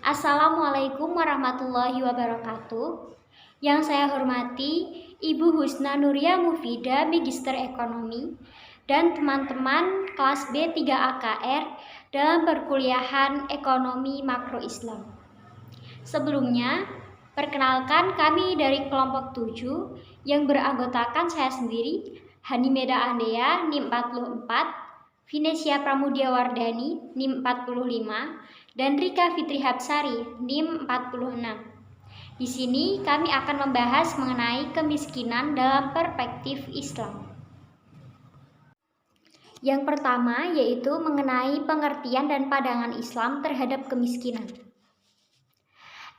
Assalamualaikum warahmatullahi wabarakatuh. Yang saya hormati Ibu Husna Nuria Mufida, Magister Ekonomi, dan teman-teman kelas B3 AKR dalam perkuliahan Ekonomi Makro Islam. Sebelumnya, perkenalkan kami dari kelompok 7 yang beranggotakan saya sendiri, Hanimeda Andea, NIM 44, Vinesia Pramudia Wardani, NIM 45, dan Rika Fitri Hapsari, NIM 46. Di sini kami akan membahas mengenai kemiskinan dalam perspektif Islam. Yang pertama yaitu mengenai pengertian dan pandangan Islam terhadap kemiskinan.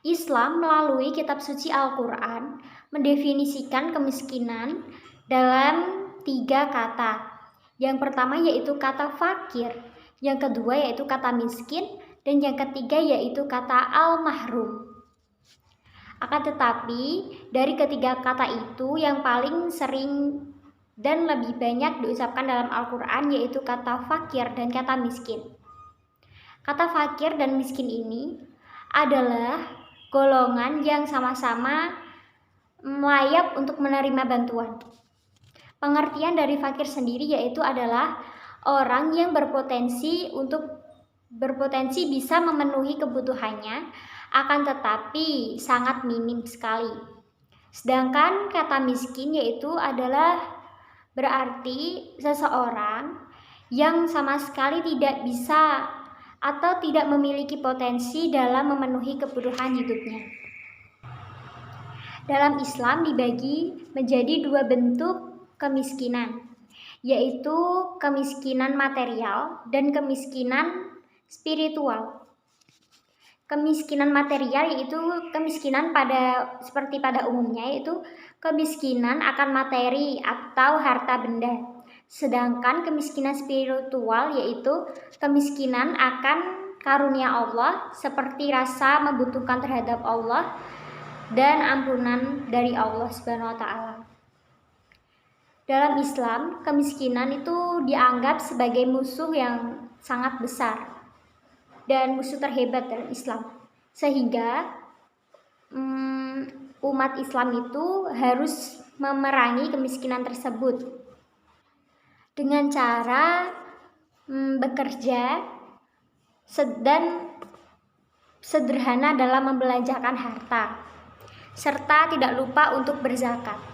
Islam melalui kitab suci Al-Quran mendefinisikan kemiskinan dalam 3 kata. Yang pertama yaitu kata fakir, yang kedua yaitu kata miskin, dan yang ketiga yaitu kata al-mahrum. Akan tetapi dari ketiga kata itu yang paling sering dan lebih banyak diucapkan dalam Al-Quran yaitu kata fakir dan kata miskin. Kata fakir dan miskin ini adalah golongan yang sama-sama layak untuk menerima bantuan. Pengertian dari fakir sendiri yaitu adalah orang yang berpotensi bisa memenuhi kebutuhannya, akan tetapi sangat minim sekali. Sedangkan kata miskin yaitu adalah berarti seseorang yang sama sekali tidak bisa atau tidak memiliki potensi dalam memenuhi kebutuhan hidupnya. Dalam Islam dibagi menjadi 2 bentuk kemiskinan, yaitu kemiskinan material dan kemiskinan spiritual. Kemiskinan material yaitu kemiskinan seperti pada umumnya, yaitu kemiskinan akan materi atau harta benda. Sedangkan kemiskinan spiritual yaitu kemiskinan akan karunia Allah seperti rasa membutuhkan terhadap Allah dan ampunan dari Allah Subhanahu wa taala. Dalam Islam, kemiskinan itu dianggap sebagai musuh yang sangat besar dan musuh terhebat dalam Islam. Sehingga umat Islam itu harus memerangi kemiskinan tersebut dengan cara bekerja dan sederhana dalam membelanjakan harta, serta tidak lupa untuk berzakat.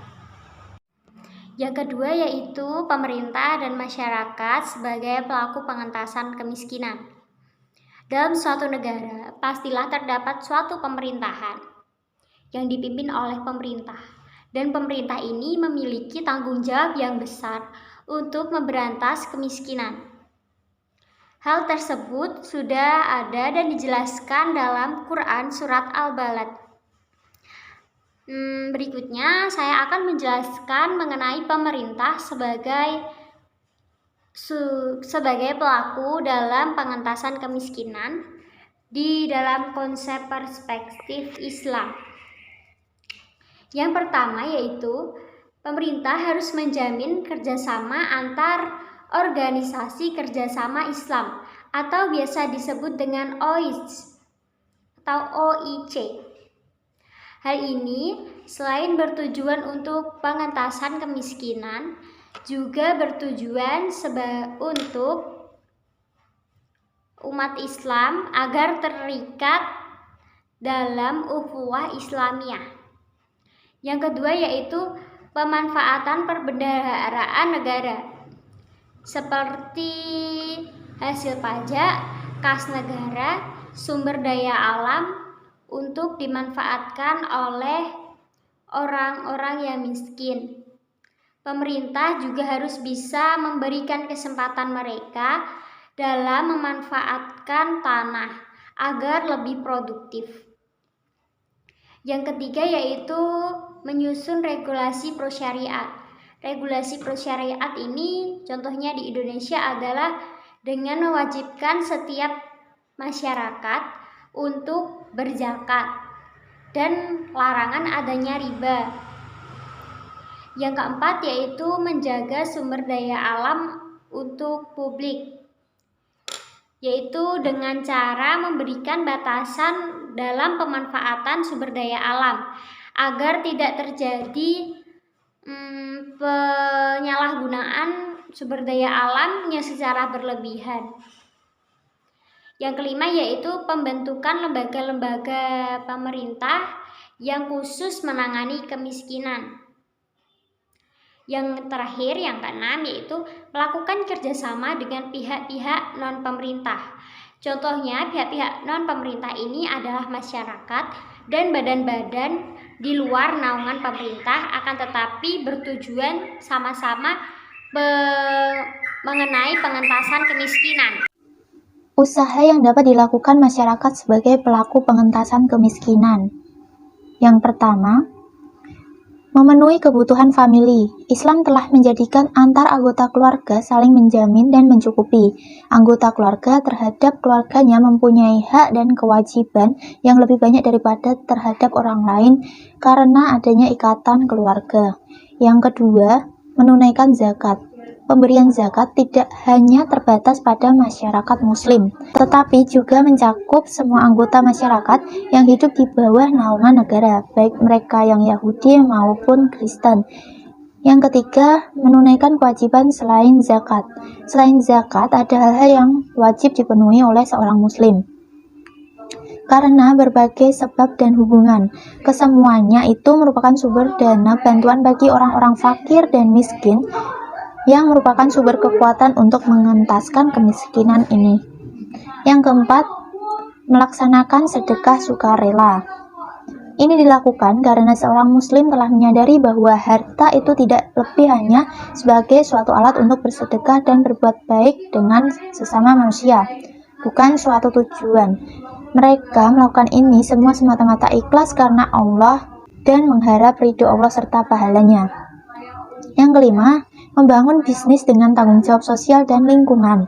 Yang kedua yaitu pemerintah dan masyarakat sebagai pelaku pengentasan kemiskinan. Dalam suatu negara, pastilah terdapat suatu pemerintahan yang dipimpin oleh pemerintah, dan pemerintah ini memiliki tanggung jawab yang besar untuk memberantas kemiskinan. Hal tersebut sudah ada dan dijelaskan dalam Quran Surat Al-Balad. Berikutnya saya akan menjelaskan mengenai pemerintah sebagai pelaku dalam pengentasan kemiskinan di dalam konsep perspektif Islam. Yang pertama yaitu pemerintah harus menjamin kerjasama antar organisasi kerjasama Islam atau biasa disebut dengan OIC atau OIC. Hal ini selain bertujuan untuk pengentasan kemiskinan, juga bertujuan untuk umat Islam agar terikat dalam ukhuwah Islamiyah. Yang kedua yaitu pemanfaatan perbendaharaan negara, seperti hasil pajak, kas negara, sumber daya alam untuk dimanfaatkan oleh orang-orang yang miskin. Pemerintah juga harus bisa memberikan kesempatan mereka dalam memanfaatkan tanah agar lebih produktif. Yang ketiga yaitu menyusun regulasi prosyariat. Regulasi prosyariat ini contohnya di Indonesia adalah dengan mewajibkan setiap masyarakat untuk berzakat dan larangan adanya riba. Yang keempat yaitu menjaga sumber daya alam untuk publik. yaitu dengan cara memberikan batasan dalam pemanfaatan sumber daya alam agar tidak terjadi penyalahgunaan sumber daya alam yang secara berlebihan. Yang kelima yaitu pembentukan lembaga-lembaga pemerintah yang khusus menangani kemiskinan. Yang terakhir, yang keenam, yaitu melakukan kerjasama dengan pihak-pihak non-pemerintah. Contohnya, pihak-pihak non-pemerintah ini adalah masyarakat dan badan-badan di luar naungan pemerintah, akan tetapi bertujuan sama-sama mengenai pengentasan kemiskinan. Usaha yang dapat dilakukan masyarakat sebagai pelaku pengentasan kemiskinan. Yang pertama, memenuhi kebutuhan famili. Islam telah menjadikan antar anggota keluarga saling menjamin dan mencukupi. Anggota keluarga terhadap keluarganya mempunyai hak dan kewajiban yang lebih banyak daripada terhadap orang lain karena adanya ikatan keluarga. Yang kedua, menunaikan zakat. Pemberian zakat tidak hanya terbatas pada masyarakat muslim, tetapi juga mencakup semua anggota masyarakat yang hidup di bawah naungan negara, baik mereka yang Yahudi maupun Kristen. Yang ketiga, menunaikan kewajiban selain zakat. Selain zakat, ada hal-hal yang wajib dipenuhi oleh seorang muslim karena berbagai sebab dan hubungan. Kesemuanya itu merupakan sumber dana bantuan bagi orang-orang fakir dan miskin yang merupakan sumber kekuatan untuk mengentaskan kemiskinan ini. Yang keempat, melaksanakan sedekah sukarela. Ini dilakukan karena seorang muslim telah menyadari bahwa harta itu tidak lebih hanya sebagai suatu alat untuk bersedekah dan berbuat baik dengan sesama manusia, bukan suatu tujuan. Mereka melakukan ini semua semata-mata ikhlas karena Allah dan mengharap ridho Allah serta pahalanya. Yang kelima, membangun bisnis dengan tanggung jawab sosial dan lingkungan.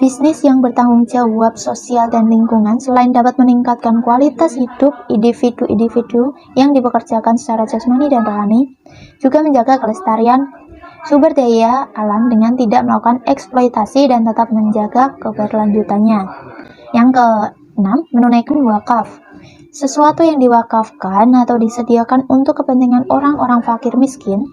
Bisnis yang bertanggung jawab sosial dan lingkungan selain dapat meningkatkan kualitas hidup individu-individu yang dipekerjakan secara jasmani dan rohani, juga menjaga kelestarian sumber daya alam dengan tidak melakukan eksploitasi dan tetap menjaga keberlanjutannya. Yang keenam, menunaikan wakaf. Sesuatu yang diwakafkan atau disediakan untuk kepentingan orang-orang fakir miskin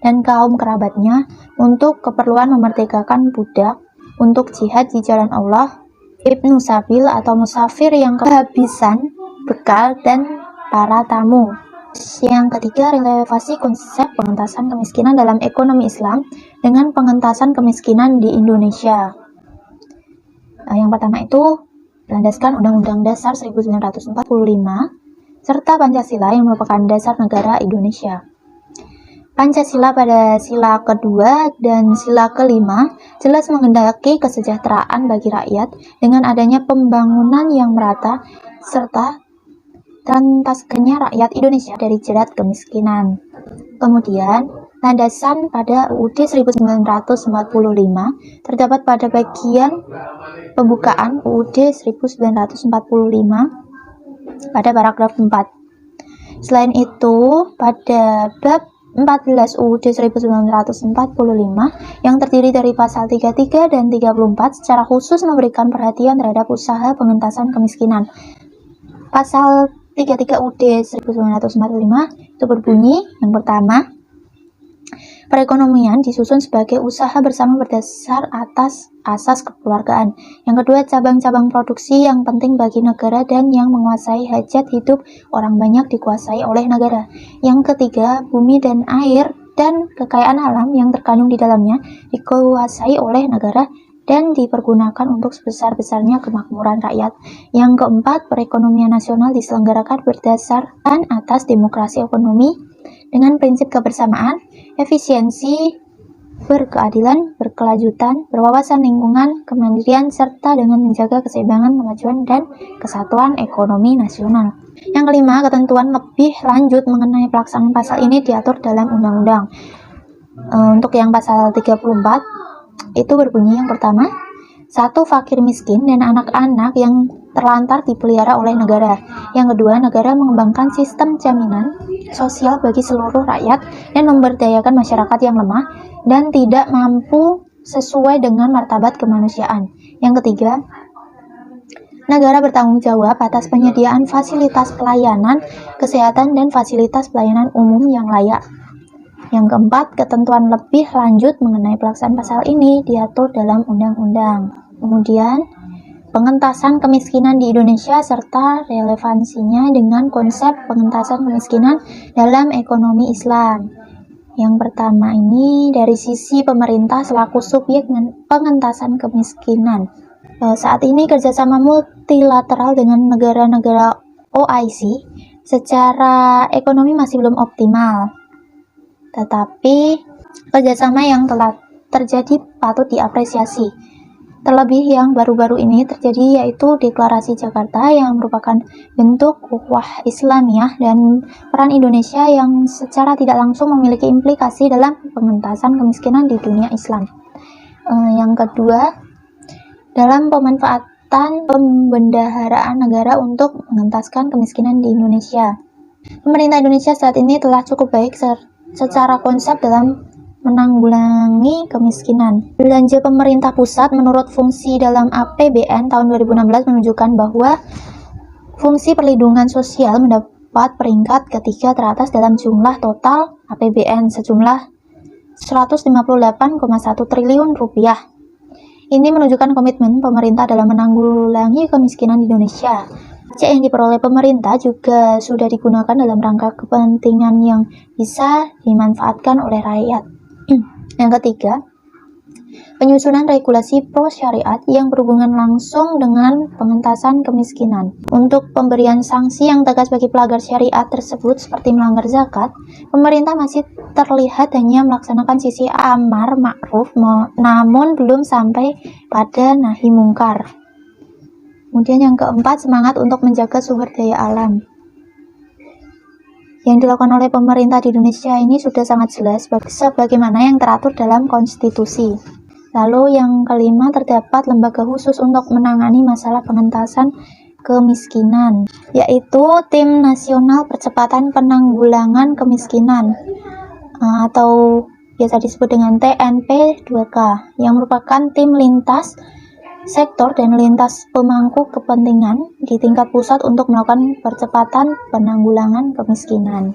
dan kaum kerabatnya untuk keperluan memerdekakan budak, untuk jihad di jalan Allah, ibnu sabil atau musafir yang kehabisan bekal, dan para tamu. Yang ketiga, relevasi konsep pengentasan kemiskinan dalam ekonomi Islam dengan pengentasan kemiskinan di Indonesia. Yang pertama itu berlandaskan Undang-Undang Dasar 1945 serta Pancasila yang merupakan dasar negara Indonesia. Pancasila pada sila kedua dan sila kelima jelas menghendaki kesejahteraan bagi rakyat dengan adanya pembangunan yang merata serta terentaskannya rakyat Indonesia dari jerat kemiskinan. Kemudian, landasan pada UUD 1945 terdapat pada bagian pembukaan UUD 1945 pada paragraf 4. Selain itu, pada bab 14 UUD 1945 yang terdiri dari pasal 33 dan 34 secara khusus memberikan perhatian terhadap usaha pengentasan kemiskinan. Pasal 33 UUD 1945 itu berbunyi, yang pertama, perekonomian disusun sebagai usaha bersama berdasar atas asas kekeluargaan. Yang kedua, cabang-cabang produksi yang penting bagi negara dan yang menguasai hajat hidup orang banyak dikuasai oleh negara. Yang ketiga, bumi dan air dan kekayaan alam yang terkandung di dalamnya dikuasai oleh negara dan dipergunakan untuk sebesar-besarnya kemakmuran rakyat. Yang keempat, perekonomian nasional diselenggarakan berdasarkan atas demokrasi ekonomi dengan prinsip kebersamaan, efisiensi, berkeadilan, berkelanjutan, berwawasan lingkungan, kemandirian, serta dengan menjaga keseimbangan, kemajuan, dan kesatuan ekonomi nasional. Yang kelima, ketentuan lebih lanjut mengenai pelaksanaan pasal ini diatur dalam undang-undang. Untuk yang pasal 34, itu berbunyi, yang pertama, satu, fakir miskin dan anak-anak yang terlantar dipelihara oleh negara. Yang kedua, negara mengembangkan sistem jaminan sosial bagi seluruh rakyat dan memberdayakan masyarakat yang lemah dan tidak mampu sesuai dengan martabat kemanusiaan. Yang ketiga, negara bertanggung jawab atas penyediaan fasilitas pelayanan kesehatan dan fasilitas pelayanan umum yang layak. Yang keempat, ketentuan lebih lanjut mengenai pelaksanaan pasal ini diatur dalam undang-undang. Kemudian, pengentasan kemiskinan di Indonesia serta relevansinya dengan konsep pengentasan kemiskinan dalam ekonomi Islam. Yang pertama ini dari sisi pemerintah selaku subjek pengentasan kemiskinan. Saat ini kerjasama multilateral dengan negara-negara OIC secara ekonomi masih belum optimal. Tetapi kerjasama yang telah terjadi patut diapresiasi. Terlebih yang baru-baru ini terjadi yaitu Deklarasi Jakarta yang merupakan bentuk ukhuwah Islamiyah dan peran Indonesia yang secara tidak langsung memiliki implikasi dalam pengentasan kemiskinan di dunia Islam. Yang kedua, dalam pemanfaatan pembendaharaan negara untuk mengentaskan kemiskinan di Indonesia. Pemerintah Indonesia saat ini telah cukup baik secara konsep dalam menanggulangi kemiskinan. Belanja pemerintah pusat menurut fungsi dalam APBN tahun 2016 menunjukkan bahwa fungsi perlindungan sosial mendapat peringkat ketiga teratas dalam jumlah total APBN sejumlah 158,1 triliun rupiah. Ini menunjukkan komitmen pemerintah dalam menanggulangi kemiskinan di Indonesia. Pajak yang diperoleh pemerintah juga sudah digunakan dalam rangka kepentingan yang bisa dimanfaatkan oleh rakyat. Yang ketiga, penyusunan regulasi pro syariat yang berhubungan langsung dengan pengentasan kemiskinan. Untuk pemberian sanksi yang tegas bagi pelanggar syariat tersebut seperti melanggar zakat, pemerintah masih terlihat hanya melaksanakan sisi amar ma'ruf namun belum sampai pada nahi mungkar. Kemudian yang keempat, semangat untuk menjaga sumber daya alam. Yang dilakukan oleh pemerintah di Indonesia ini sudah sangat jelas sebagaimana yang teratur dalam konstitusi. Lalu yang kelima, terdapat lembaga khusus untuk menangani masalah pengentasan kemiskinan, yaitu Tim Nasional Percepatan Penanggulangan Kemiskinan atau biasa disebut dengan TNP2K, yang merupakan tim lintas sektor dan lintas pemangku kepentingan di tingkat pusat untuk melakukan percepatan penanggulangan kemiskinan.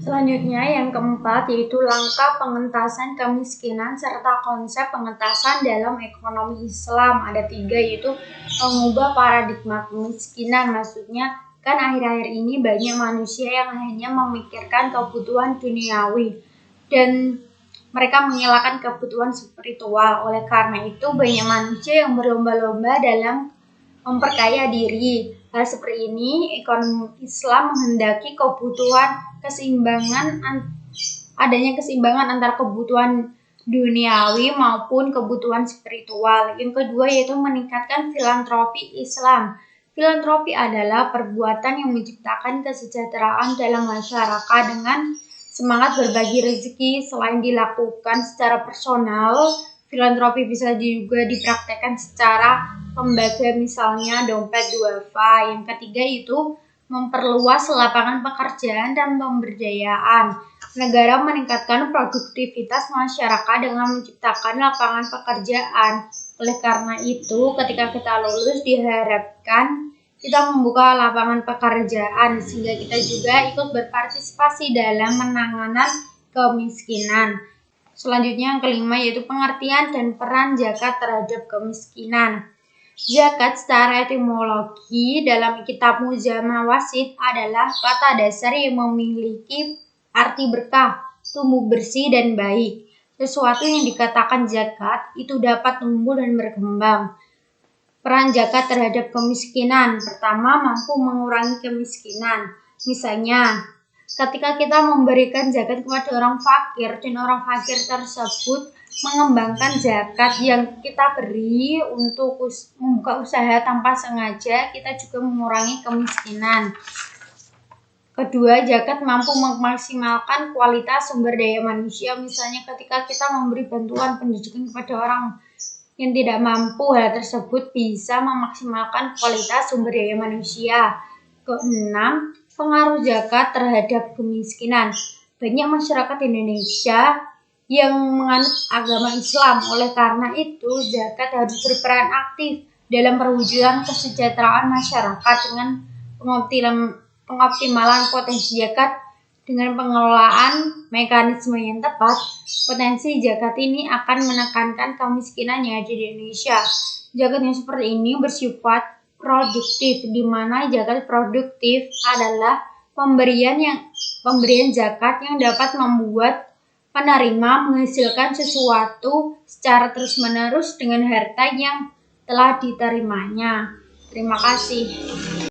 Selanjutnya yang keempat yaitu langkah pengentasan kemiskinan serta konsep pengentasan dalam ekonomi Islam. Ada 3 yaitu mengubah paradigma kemiskinan. Maksudnya kan akhir-akhir ini banyak manusia yang hanya memikirkan kebutuhan duniawi dan mereka mengelakkan kebutuhan spiritual. Oleh karena itu banyak manusia yang berlomba-lomba dalam memperkaya diri. Hal seperti ini ekonomi Islam menghendaki adanya keseimbangan antara kebutuhan duniawi maupun kebutuhan spiritual. Yang kedua yaitu meningkatkan filantropi Islam. Filantropi adalah perbuatan yang menciptakan kesejahteraan dalam masyarakat dengan semangat berbagi rezeki. Selain dilakukan secara personal, filantropi bisa juga dipraktekkan secara lembaga, misalnya dompet duafa. Yang ketiga itu memperluas lapangan pekerjaan dan pemberdayaan. Negara meningkatkan produktivitas masyarakat dengan menciptakan lapangan pekerjaan. Oleh karena itu, ketika kita lulus diharapkan kita membuka lapangan pekerjaan sehingga kita juga ikut berpartisipasi dalam penanganan kemiskinan. Selanjutnya yang kelima yaitu pengertian dan peran zakat terhadap kemiskinan. Zakat secara etimologi dalam kitab Mujamah Wasit adalah kata dasar yang memiliki arti berkah, tumbuh bersih dan baik. Sesuatu yang dikatakan zakat itu dapat tumbuh dan berkembang. Peran zakat terhadap kemiskinan. Pertama, mampu mengurangi kemiskinan. Misalnya, ketika kita memberikan zakat kepada orang fakir dan orang fakir tersebut mengembangkan zakat yang kita beri untuk membuka usaha tanpa sengaja, kita juga mengurangi kemiskinan. Kedua, zakat mampu memaksimalkan kualitas sumber daya manusia. Misalnya ketika kita memberi bantuan pendidikan kepada orang yang tidak mampu, hal tersebut bisa memaksimalkan kualitas sumber daya manusia. Keenam, pengaruh zakat terhadap kemiskinan. Banyak masyarakat Indonesia yang menganut agama Islam. Oleh karena itu, zakat harus berperan aktif dalam perwujudan kesejahteraan masyarakat dengan pengoptimalan potensi zakat. Dengan pengelolaan mekanisme yang tepat, potensi zakat ini akan menekankan kemiskinan yang ada di Indonesia. Zakat yang seperti ini bersifat produktif, di mana zakat produktif adalah pemberian zakat yang dapat membuat penerima menghasilkan sesuatu secara terus-menerus dengan harta yang telah diterimanya. Terima kasih.